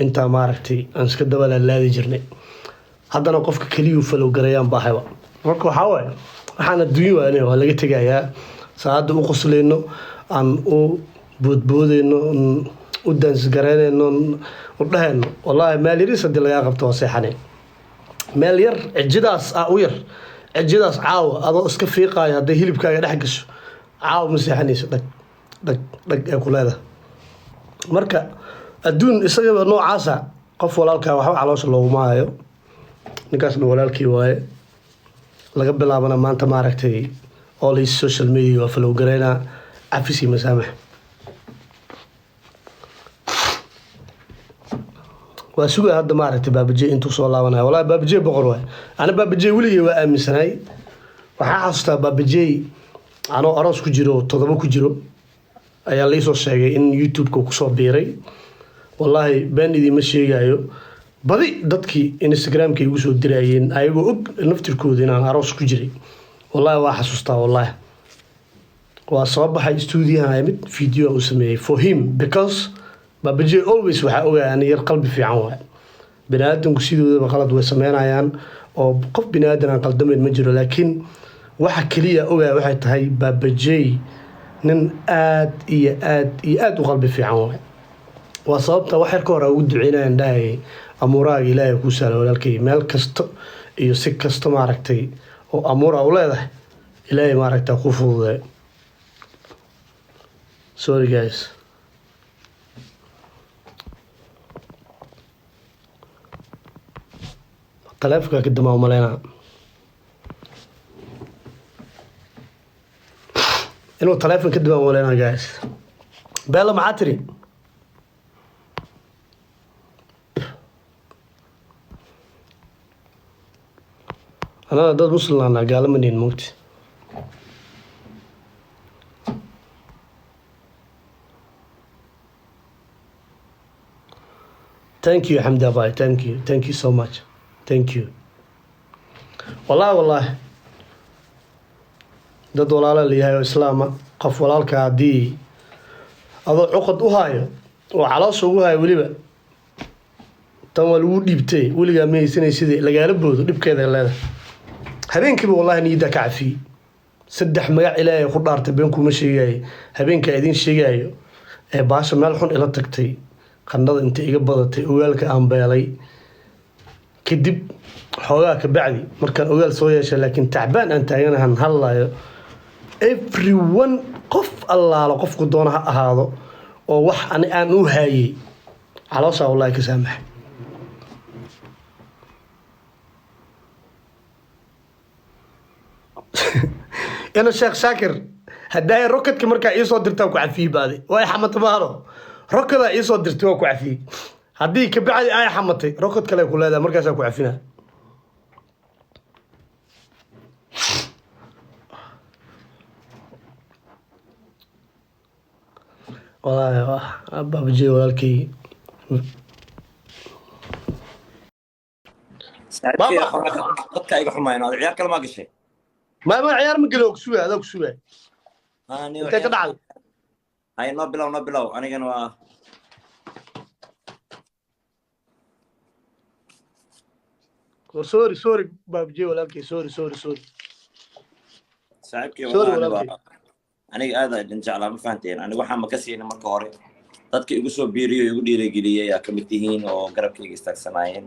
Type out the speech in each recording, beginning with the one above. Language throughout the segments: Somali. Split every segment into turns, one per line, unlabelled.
inta maaragtay aan iska dabala laadi jirnay haddana qofka kaliya uu falow garayaan baahayba marka waxa waaye waxaan adduunyo waa laga tegayaa saacada u qosleyno aan u boodboodeyno u dans gareynayno u dhahayno wallahi meel yaris hadii laga qabto waa seexanay meel yar cijidaas u yar cijidaas caawa adoo iska fiiqaaya haday hilibkaaga dhex gasho caawa ma seexanayso dhag ee ku leedahay marka adduun isagaba noocaasa qof walaalka waxba caloosha looguma hayo ninkaasna walaalkii waaye laga bilaabana maanta maaragtay all his social media waa follow gareyna cafisi masaamax waa sugaa hadda maaragtay baabajey intuu soo laabanayo wallahi baabajey boqor waaye ana baabajey weligay waa aaminsanay waxaa xasuustaa baabajey anoo aroos ku jiro 7 ku jiro ayaa la soo sheegay in YouTube-ka ku soo biiray wallahi baan idin ma sheegayo badi dadkii Instagram-ka igu soo dirayeen ayagoo og naftirkooda inaan aroos ku jiray wallahi waa xasuustaa wallahi waa soo baxay studio-ha mid video u sameeyay for him because baabajey always waxa ogaa yar qalbi fiican waa binaadamku sidooda qalad way sameeyaan oo qof binaadan aan qaldameyn ma jiro laakiin waxa kaliya ogaa waxay tahay baabajey nin aad iyo aad u qalbi fiican waa sababta wax yar ka hor ugu duceynayaan dhahay amuuraaga Ilaahay ku saalo walaalkay meel kasto iyo si kasto maaragtay oo amuura u leedahay Ilaahay maaragtay ku fududeeyo sorry guys taleefanka ka dama umaleena inuu taleefan ka dama umaleena guys bela maatri أنا ضد مسلم أنا قال مني الموت thank you حمد باي thank you so much thank you والله ضد ولا اللي هاي إسلام قف ولا الكعدي هذا عقد وهاي وعلى صوها وليبا تمال ودي بتي ولي ما يسني سيدي لقى بود دب كذا لا habeenkii wallahi niida ka cafi saddex magac Ilaahay ku dhaartay beenku ma sheegay habeenka idin sheegayo ee baasha meel xun ila tagtay qandada inta iga badatay ogaalka aan beelay kadib xoogaa ka bacdi markaan ogaal soo yeeshay laakiin tacbaan aan taaganahan halayo everyone qof allaala qofku doona ha ahaado oo wax aan u haayay caloosha wallahi ka saamax أنا الشيخ شاكر هداي روكت كمركا يسوى درتاو كعفي بادي واي حمد مالو روكت يسوى درتاو كعفي هدي كبعدي اي حمدتي روكت كلا كل هذا مركا ساكو عفينا والله أبا بجي والكي
بابا قد كايغ حماين هذا عيال كلام ما قشي
ما عيار مقلوك سوى هذاك سوى انت كدعل
هاي نبلو انا كانوا
سوري بابجي ولكن سوري
صاحبكي والله aniga aad aan jeclaa ma fahanteen aniga waxa ma ka siina marka hore dadka igu soo biiriyo igu dhiirigeliyay ayaa kamid yihiin oo garabkayga istaagsanayeen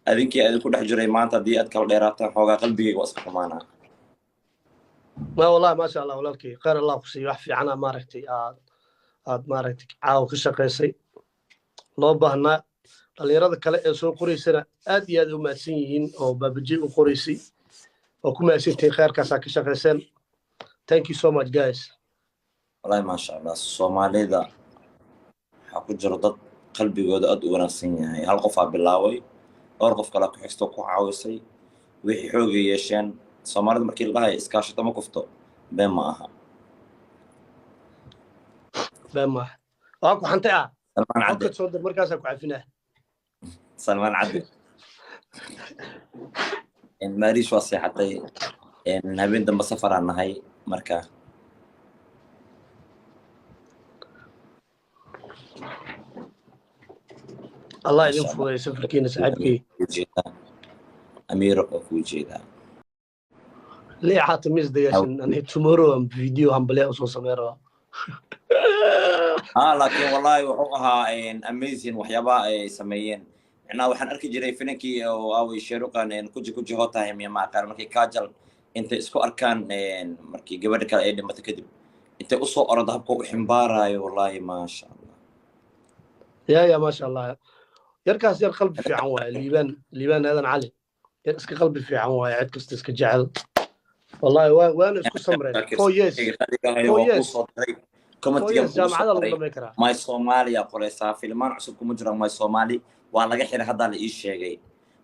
adinkii aad ku dhex jiray maanta hadii aad kala dheeraataan xoogaa qalbigayga waa iska xumaanaa
ما والله ما شاء الله ولكن خير الله كسي wax fiican maaragtay aad maaragtay caaw ka shaqeysay loo baahnaa dhalinyarada kale ee soo qoraysana aad iyo aad u maadsan yihiin oo baabajey u qoraysay oo ku maasintay khayrkaas ka shaqeyseen thank you so much guys
wallahi ma sha Allah Soomaalida waxa ku jiro dad qalbigooda aad u wanaagsan yahay hal qof bilaaway dhowr qof kale ku xigto ku caawisay wixii xoog yeesheen Soomaalida markii la dhahay iskaashato ma kufto been ma aha
ku xantay
Salmaan Cabdi
soo dir markaas ku cafinaa
Salmaan Cabdi in Marish wasiixatay in habeen dambe safar aan nahay marka
الله
ما
يدين
شاء الله
فوق سفركين سعبكي
أمير وكوجيدا
ليه حاطط ميز دقاشن أنا تومورو فيديو هم بلاقي أصلا سميرة
لكن والله وحوها إن أميزين وحيابا أي سميين إحنا وحن أركي جري فينكي أو يشيروكان إن كوجي هوتا هم يما كان مركي كاجل أنت إسكو أركان إن مركي جبر كلا إيه لما تكذب أنت أصو أرضها بكو حمبارا والله ما شاء الله
يا ما شاء الله يركز ير قلبي في عنوة ليبان هذا علي يركز قلبي في عنوة عد كست اسك جعل والله وانا اسكو سمرين كويس كويس كويس جامعة الله ما يكره
ماي سوماليا قريسا فيلمان عصب كمجرى ماي سومالي وأنا لقى حين هذا اللي إيش شيء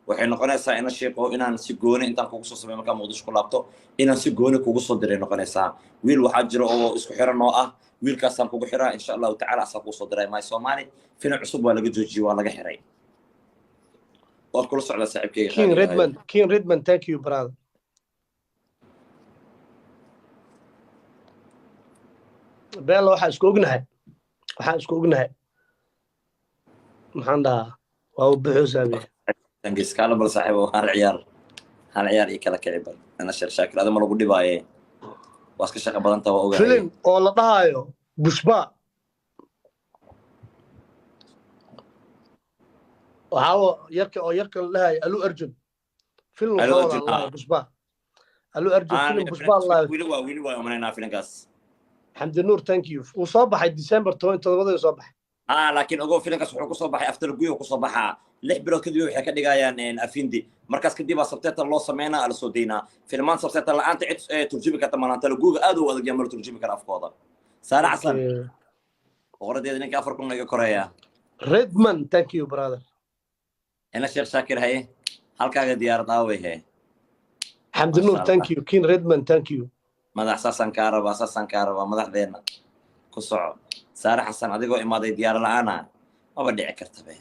وحين قريسا إن شيء قو إن سجوني إنت كوكسو سبب مكان موضوع كلابتو إن سجوني كوكسو درين قريسا ويل وحجر أو اسكو حيران نوعه ويل كاسم كوكو حيران إن شاء الله تعالى سكوكسو درين ماي سومالي فين عصب ولا جد جوجي ولا لقى حيران وكل صعدة صعب
كين ريدمان thank you brother beel waxaan isku ognahay maxaan dhahaa waa u buuxsaabe
تنقيس كالا بل صاحبه هالعيار يكلا كعبل أنا شاكر هذا ما لو قدي بايه واسك شاكر بدن توا أوجا
فيلم oo la dhahayo bushba waxaa yarka la dhahayo alu arjun film la bushba alu arjun film bushba allah
ويلي ومننا في نقاس
حمد النور thank you وصباح ديسمبر 27 صباح
لكن أقول في نقاس وحكو صباح أفتر جوي وحكو صباح لح بلو كذي وحكي كده جايان أفندي مركز كدي بس سبتة الله سمعنا على صدينا فيلمان سبتة الله أنت ترجمة كتمان أنت لجوج أدو وهذا جمر ترجمة كان أفكار سارة عسل ورد يدني كأفركم لك كوريا
ريدمان thank you brother
أنا شاكر هاي هالكا ديار داوي هاي
حمد النور thank you كين ريدمان thank you
ماذا أساسا كهرباء ماذا ذينا كسر سارة حسن أديكو إمادة ديار الآن ما بدي عكرت به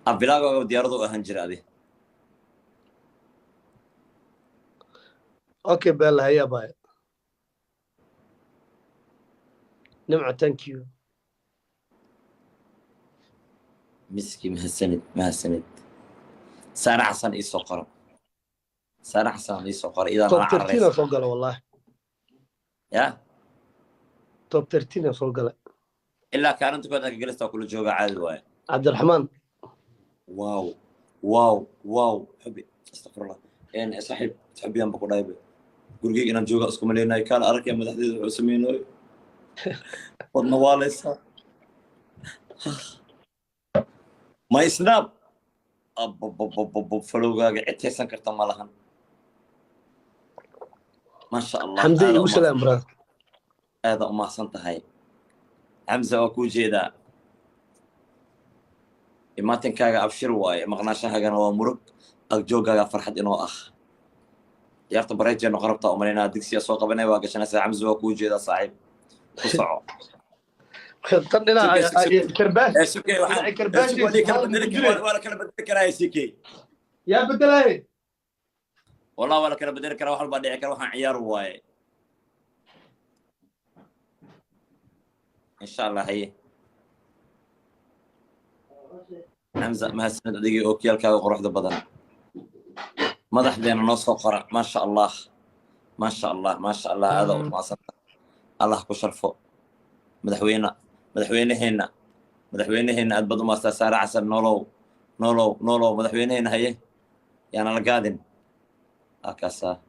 أبلاغو ديار ذو أهنجر هذه
اوكي بيلا هيا باي نمعة thank you
مسكي مهسند سارة حسن إيسوقر إذا
توب
ما
13
عرف
soo gala والله
يا
توب 13 soo gala
إلا كانت كنت جلست كل جوجا عادي واي
عبد الرحمن
واو حبي استغفر الله يعني صاحب تحبي أنا بقول دايبه قولي إن جوجا أسكم لينا كان أركي مدحدي وسمينه والنوالس ما يسناب فلوجا قعدت هسن كرت مالهن ما شاء الله
حمدي وسلام براد
هذا ما صنت هاي حمزة وكوجي ذا ما تنكاga أبشر واي مغناشها جنا ومرق الجوجا فرحت إنه أخ يارت بريج إنه قربت أمرنا دكسي أسواق بنا واقشنا حمزة وكوجي ذا صاحب قصعوا
خلطنا كرباش
سكي ولا كان بدك راي سكي
يا بدلاي
والله ولا كان بدك راي واحد بعد يعكر واحد عيار واي إن شاء الله هي حمزة ما هالسنة دقيقة أوكيال كاو قروح ذا بدن مدح بين النص وقرأ ما شاء الله هذا ما صدق الله كشرفه مدحوينا هنا أدبض ما استسار عسل نولو مدحوينا هي يعني القادم أكاسا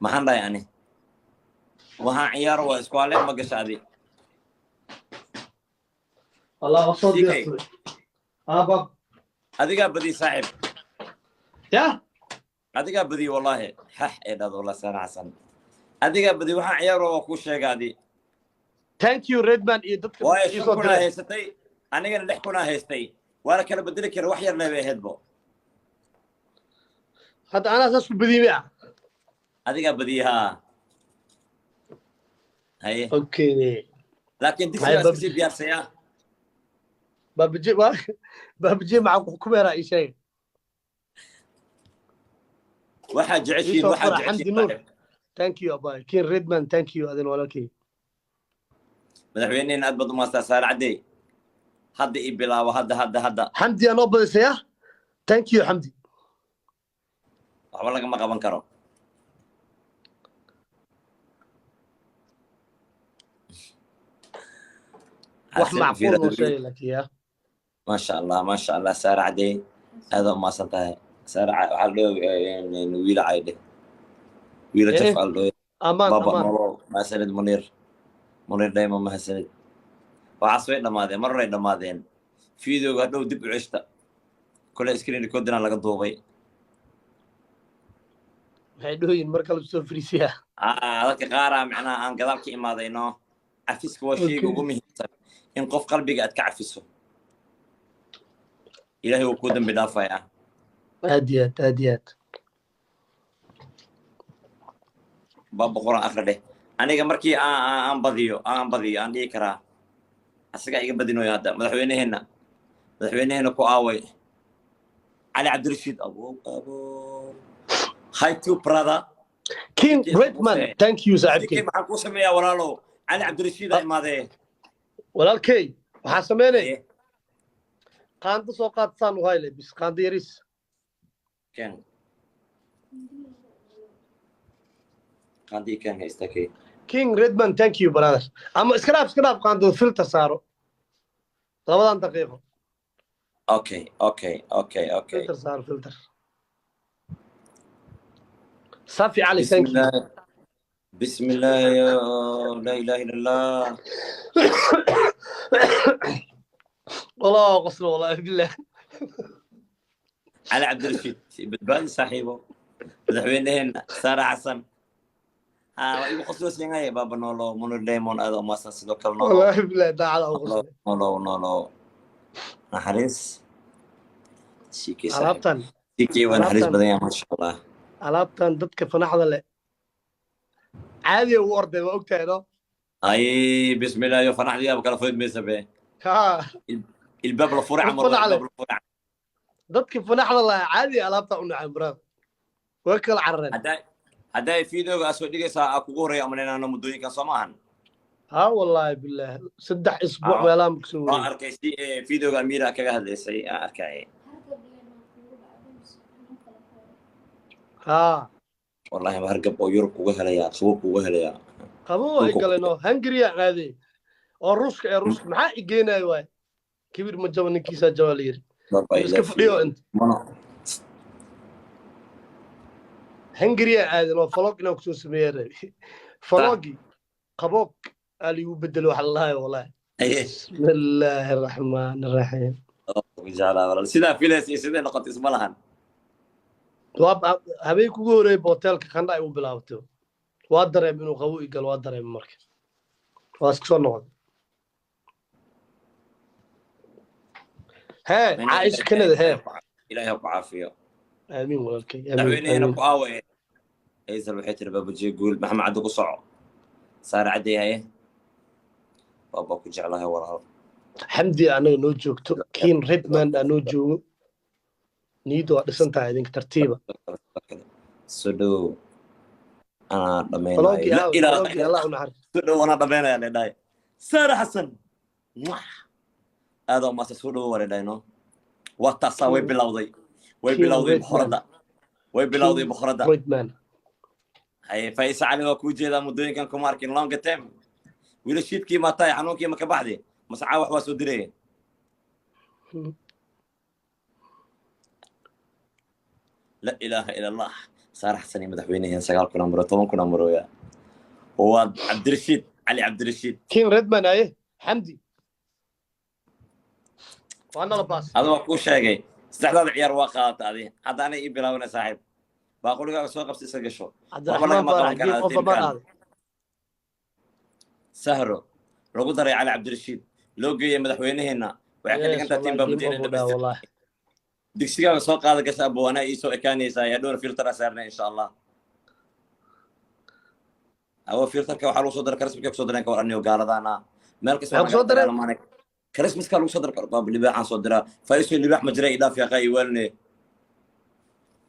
ما حندا يعني وها عيار واسكوالين ما قش هذه
الله أصدق باب
هذه بدي صاحب
يا
هذه بدي والله إيه هذا والله سنة عسل هذه بدي وها عيار وكوش شيء قادي
thank you redman iyo dadka
واي شو كنا هيستي أنا قال لح كنا هيستي ولا كان بدي لك روح يرنا بيهدبو
هذا أنا أساس بدي
هذه بديها هي
اوكي
لكن دي بيارسيا
بابجي معك حكومة رأي شيء
واحد جعشين
حمد النور ثانك يو أباي كين ريدمان ثانك يو هذا ولا كي
مدحوينين أدبض ما استسار عدي هذا إبلا وهذا
حمدي أنا بدي thank you حمدي
والله ما قبل كرو
wax macquul noo sheegi laakiin
ما شاء الله سارة عدي هذا ما صنتها سارة على ويلا عايدة ويلا تفعل له بابا نورو ما سند منير دايما ما سند وعصينا ماذا مرة ماذين فيديو قالوا دب عشتا كل سكرين كودنا لقى ضوبي
هيدوين مركل سو فريسيا
هذاك قارا معنا ان قدامك ماذينو عفسك وشيء وقومي إن قف قلبي قاعد كعفسه إلهي وكودن بدافع يا
هاديات
بابا قرآن أخرده أنا مركي أن بديو أن يكره أسرع يقبضينه هذا مدحوينه هنا كواوي علي عبد الرشيد أبو هاي تو برادا
كينج ريدمان ثانك يو صاحبي
كيف معكو سمية ولا علي عبد الرشيد ماذا
walaalkay waxaa sameynay qaando soo qaadsaan u hayle bis qaando yaris
qaandi kan haystake
king redman thank you brother ama iska dhaaf qaando filter saaro labadan daqiiqo
okay
filter saaro filter safi ali thank you
بسم الله يا لا إله إلا الله
والله قصر والله بالله
على عبد الرشيد بتبان صاحبه مدحوينه هنا سارة حسن يبغى خصوص يا بابا نولو منو دايمون هذا ما سنسدو كلنا
والله بالله ده على قصر
نولو نحرس شيكي
alaabtan
شيكي ونحرس بدنا ما شاء الله
alaabtan dadka fanaxda leh عادي وورد ما ogtahay no
اي بسم الله يا فرح لي ابو فويد ميسبه
ها
الباب الفرع عمر الباب الفرع
dadka fanaxda leh caadi alaabta u nacay brad way kala carreen
haday fiidooga asoo dhigaysa kugu horeeyo amanayna mudooyinka Soomaaliya
ها والله بالله 3 اسبوع ولا مكسور
arkaysi fiidooga Amira kaga hadlaysay arkay
ها
والله ما هرقب او يوروب kuga helaya suuq kuga helaya
qabo ay galeno Hungary caadi oo ruuska maxaa igeenay way kibir ma jaban ninkiisa jawaalir iska fadhiyo inta Hungary caadi oo vlog inuu ku soo sameeyay vlogi qaboog ali u bedelo wax Allah wallahi bismillahir rahmanir rahim
وجعلها والله سيدا فيلس سيدا نقطة اسمها لهن
habeen kugu horeeyay hotelka qandha ay u bilaabtay waa dareem inuu qabow igal waa dareem marka waa iska soo noqday عايش كندا
إلهي أبو عافية
آمين والله
دعويني هنا أبو آوي إيزا الوحيد اللي بابجي يقول محمد عبد قصع صار عدي هاي بابا كجع لها وراها
حمدي أنا نوجوك كين ريدمان أنا نوجو نيدو أدسنت هايدينك ترتيبة
سدو أنا ضمين
لا إله الله نعرف
سدو أنا ضمين يا لداي سارة حسن هذا ما سسودو ولا داينو واتاسا ويبلاوضي بخردا
ريدمان
هاي فايس علي وكوجي ذا مدوين كان كماركين لونج تيم ولا شيت كيما تاي عنو كيما كبحدي مسعى وحوا سودري لا اله الا الله صار حسني مدحوينه سقال كنا مرو 10 كنا مرو يا هو عبد الرشيد علي عبد الرشيد
كين ريدمان ايه حمدي وانا لباس
هذا كو شيغي استحداد عيار واقعات هذه هذا انا يبلاونا صاحب باقول لك سوق قبس سقشو
عبد الرحمن
سهرو لو دري على عبد الرشيد لو جاي مدحوينهنا waxay ka dhiganta team babadina
والله
digsiga soo qaada gas abo ana iso ekaanaysa ya door filter saarna insha Allah aw filterka waxa lagu soo dar karismka soo daran ka waraniyo gaaladana meel kasta soo daran maanik karismka lagu soo dar karba libaaxan soo dira fayso libaax ma jiray idaaf ya qay walne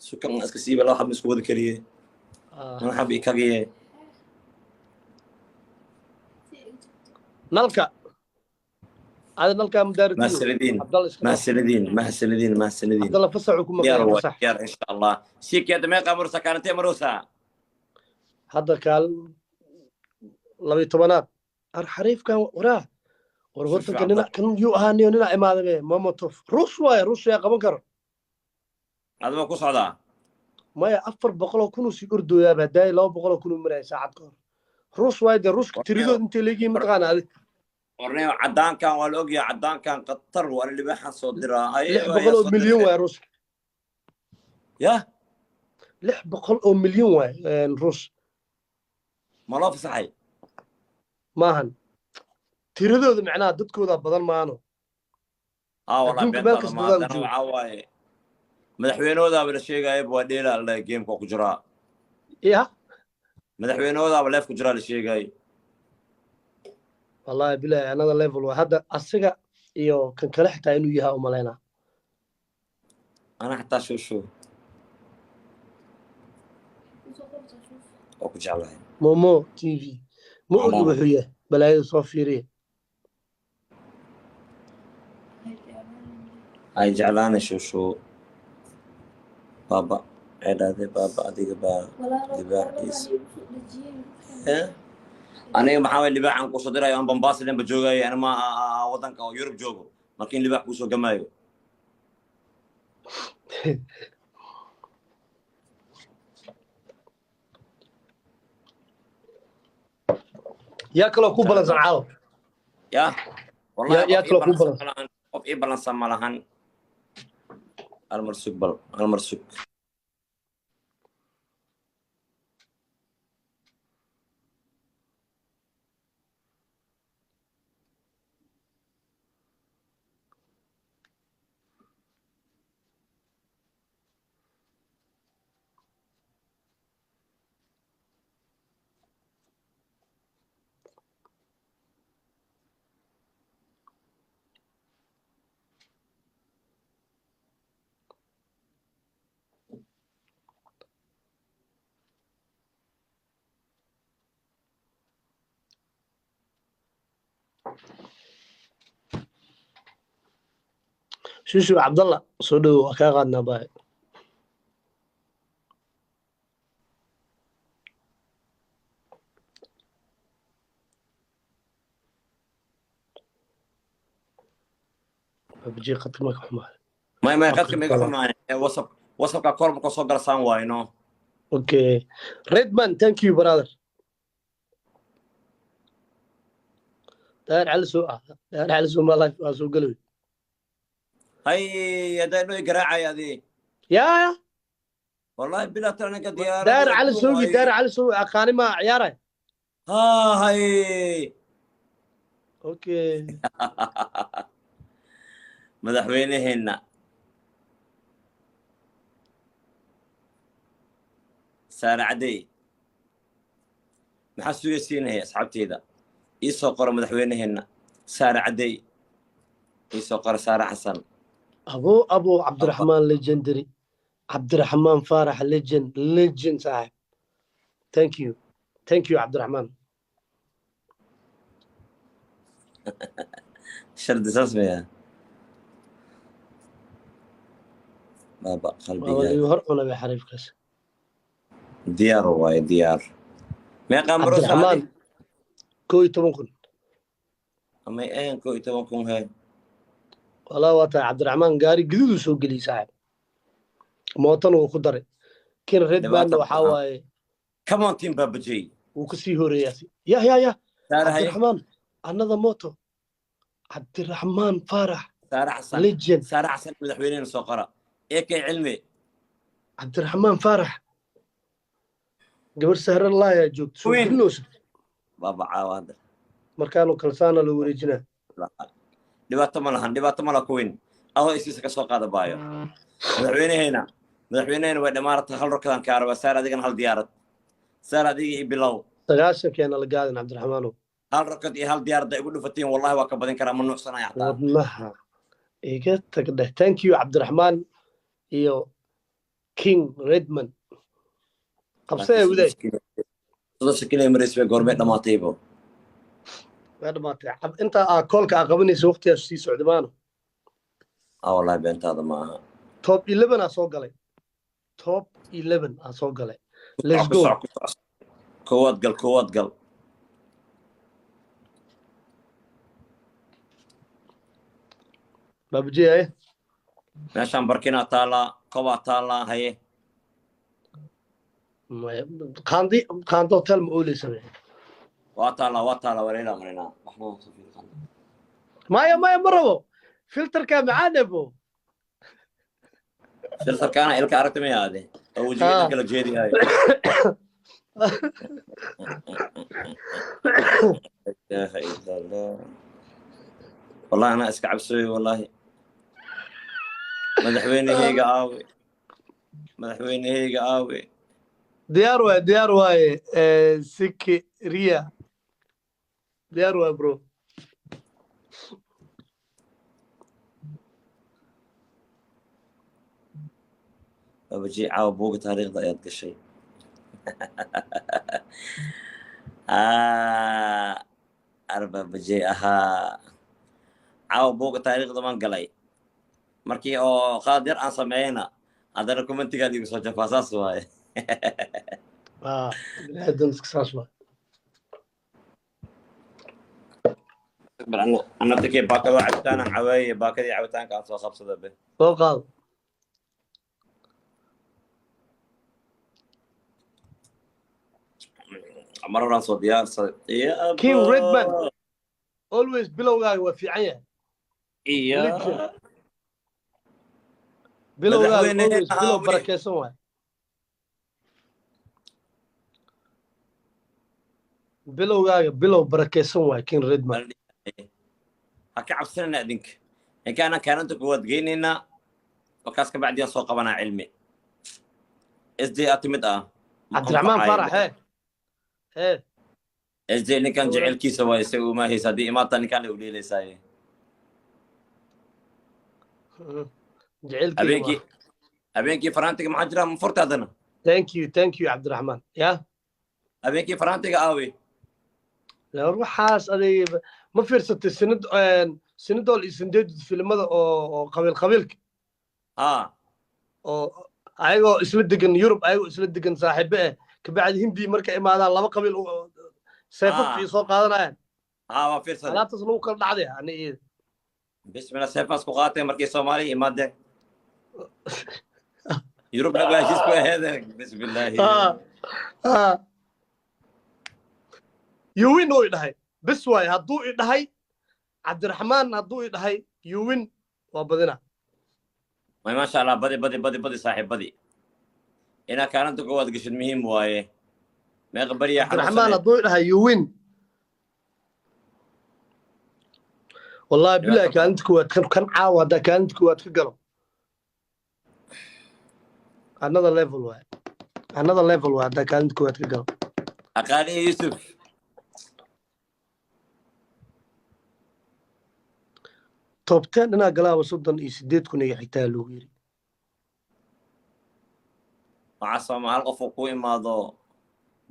sukan iska siiba loo xab isku wada kaliye man xab ikagiye
nalka هذا نلقى مدارتين
mahadsanidin
عبد الله اسكندر
mahadsanidin
عبد الله فسح وكم
diyaar
مقايا
waa
فسح
diyaar insha allah shikeeda meeqa marsa kaanatee marusa
هذا كان لبي تبنات الحريف كان وراه ورورتن كان كان يو هاني وننا إمادة به ما مطف روس يا قبل كر
adama ku socdaa
ما يا أفر بقولوا كنوا سيقردوا يا بداي لو بقولوا كنوا مرة ساعات كر روس وايد روس تريدو أنت لقي متقانا هذه
qorneo cadaankan waa la ogyahay cadaankan qatar waa libaxan soo diraa
لح بقولوا مليون واي روس
ya
لح بقولوا مليون واي روس
ma loo fasaxay
maahan tiradooda macnaha dadkooda badan maano
wallahi
adduunka meel kasta dadaa u jooga
waxaa waaye madaxweynahoodaaba la sheegayaba waa dheela la gameka ku jiraa
ya
madaxweynahoodaaba leef ku jiraa la sheegay
wallahi bilahi another level waa hadda asiga iyo kan kale xitaa inuu yahay u malaynaa
ana xataa shushu oo ku jeclahay
momo tv ma ogi wuxuu yahay balaayada soo fiiriya
ay jeclaana shushu baba ceedaade baba adiga baa libaaxiis aniga maxaa way libaaxan ku soo dirayo aan Mombasa dhanba joogayo ana ma wadanka oo Yurub joogo markiin libaax ku soo gamaayo yaa kaloo ku balansan caaw ya wallahi
yaa kaloo ku balansan
qof ii balansan ma lahan almarsug
شوشو عبد الله سودو كاغادنا باي بجي قد ما حمار
ما قد كم يقحمان وصف كورب كو سو غلسان واي نو
اوكي ريدمان ثانك يو برادر دار على سوق ما لايف سوق قلبي
هاي داينو يقراعي هذه
يا
والله بلا ترى ديار
دار على سوق اقاني ما عياره
هاي
اوكي
madaxweynaheenna saare cadey maxaa sugaysiinaya asxaabteeda ii soo qoro madaxweynaheenna saare cadey ii soo qoro saare xasan
ابو عبد الرحمن ليجندري عبد الرحمن فارح ليجند صاحب ثانك يو عبد الرحمن
شرد اسمه بابا قلبي
هرقنا بحريف كاس
ديار واي ديار ما قام
عبد الرحمن كوي تبنكن
اما اين كوي تبنكن هاي
والله واتا عبد الرحمن قاري قدود سوق لي صاحب موطن وخضري كين ريد باند وحاواي
كمان تيم بابجي
وكسي هورياسي يا عبد
هاي
الرحمن another موتو عبد الرحمن فارح
سارة حسن
ليجند
سارة حسن مدحوينين سوقرا ايك علمي
عبد الرحمن فارح قبل سهر الله يا جود
وين بابا عاود
مركانو كلسانا لو وريجنا
dhibaato ma laha kuwin adoo isiisa ka soo qaada baayo madaxweynehena way dhamaarata hal rokadaan ka araba saar adigana hal diyaarad saar adiga iyo bilow
sagaashan keena la gaadin cabdiraxmaanow
hal rokad iyo hal diyaarad ay ugu dhufatiin wallahi waa ka badin karaa ma nuucsanaya xataa
wadnaha iga tagdheh thank you cabdiraxmaan iyo king redman qabsee waday
sodosha keliya mareys bay goormee dhamaataybo
waa dhamaatay inta koolka aa qabanaysa waqtigaas sii socda maano
wallahi beentaada ma aha
top 11 aa soo galay top 11 aa soo galay let's go
كواد قل
baabaji haye
meeshaan barkina taala koba taala haye
qaando hotel ma ooleysa
waa taala wareena marina
maya ma rabo filterka macaan ebo
filterkaana ilka aragti ma yaade oo wajiga kala jeediyahay والله أنا أسكع بسوي والله مدحويني هيجا آوي
ديار واي سكي ريا ديار واي برو
بجي عاو بوق تاريخ ضيات قشي أربع بجي عاو بوق تاريخ ضمان قلي مركي أو قادر أن سمعينا هذا ركومنتي قاعد يقصو جفاساس واي
هذا نسكساس واي
أنا تكي باكا عبتان عواي باكا عبتان كان سو خبصة به
فوق
مرة صوت ديار يا
كين ريدمان always bilowgaaga waa fiican yahay
iya
bilowgaaga always bilow barakeysan waay bilowgaaga bilow barakeysan waay king redman
ha ka cabsanana adinka inkaana kaananta kuwaad geynaynaa markaas ka bacdiyaan soo qabanaa cilmi sd atimid
cabdiraxmaan farax hee
sd ninkan jecelkiisa waa isaga uma haysa haddii imaata ninkaan la udheelaysaaye habeenkii faraantiga maxaa jira mafurtaadana
thank you cabdiraxmaan ya
habeenkii faraantiga aawe
waxaas aday ma fiirsatay sinadool iyo sindeed filimada oo qabiilka oo ayagoo isla degan yurub ayagoo isla degan saaxiibe kabacdi hindi marka imaadaan laba qabiil seefafkii soo qaadanayaan
waa fiirsaday
alaabtaas lagu kala dhacday ani iyada
bismillah seefaas ku qaatay markii soomaaliya imaadeen yurub lagu heshiis ku aheedeen bismillahi
yuwin oo idhahay bes waaye hadduu idhahay cabdiraxmaan hadduu idhahay yuwin waa badina
may maasha allah badi saaxiibadii inaa kaalinta koowaad gashid muhiim waaye meeqa bariya
cabdiraxmaan hadduu idhahay yuwin wallahi billahi kaalinta koowaad kan caawa haddaa kaalinta koowaad ka galo another level waaye haddaa kaalinta koowaad ka galo
aqaaliya yusuf
top 10 inaa galaaba 38,000 iga xigtaa loogu yiri
waxaa sooma hal qof uu ku imaado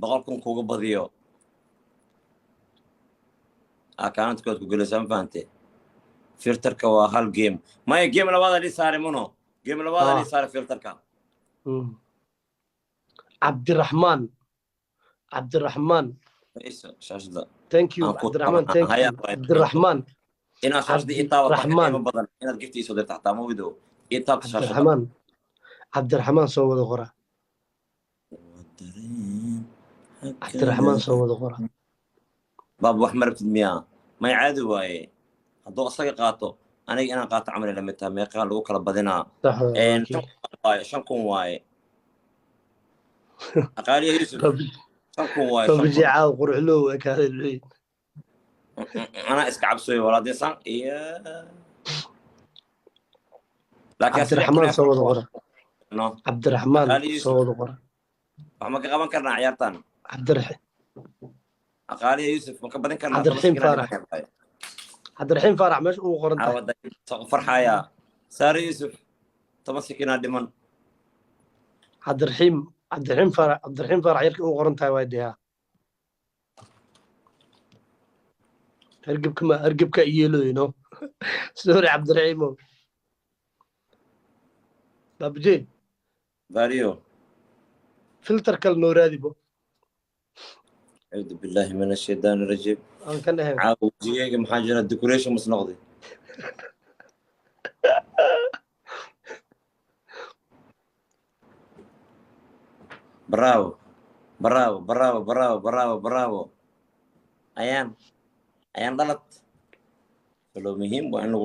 100,000 kuga badiyo kaalinta koowaad ku gelaysaa ma fahante filterka waa hal game maya game labaada lii saare muno game labaada lii saare filterka
cabdiraxmaan
shaashada
thank you cabdiraxmaan
inaad shaashada intaaba qiimo badan inaad gifti isoo dirta xataa ma widow intaabta shaashada
cabdiraxmaan soo wada qora cabdiraxmaan soo wada qora
baab wax marabtid miyaa may caadi waaye hadduu asaga qaato aniga inaan qaato camali lamid taha meeqaa lagu kala badinaa 5,000 waaye aqaaliya yusuf 5,000 waaye
babijicaaw quruxlow kaadalweyn
anaa iska cabsooy walaadinsan iyo
cabdiraxmaan soo wada qora cabdiraxmaan soo wada qora
wax ma ka qaban karnaa ciyaartan aqaaliya yusuf ma ka badin karnaa
cabdiraxiim faarax meesha ugu qoran
tahay farxaya saare yusuf 10 sekinaa dhiman
cabdiraxiim faarax yarkii ugu qoran tahay waa dehaa هرقبك يلو ينو سوري عبد الرحيم بابجي
فاريو
فلتر كل نورادي بو
أعوذ بالله من الشيطان الرجيم.
أنا كان هنا
عاو جيجا محاجرة ديكوريشن مس نقضي. برافو برافو برافو برافو برافو برافو. أيان غلط. فلو مهم وأنا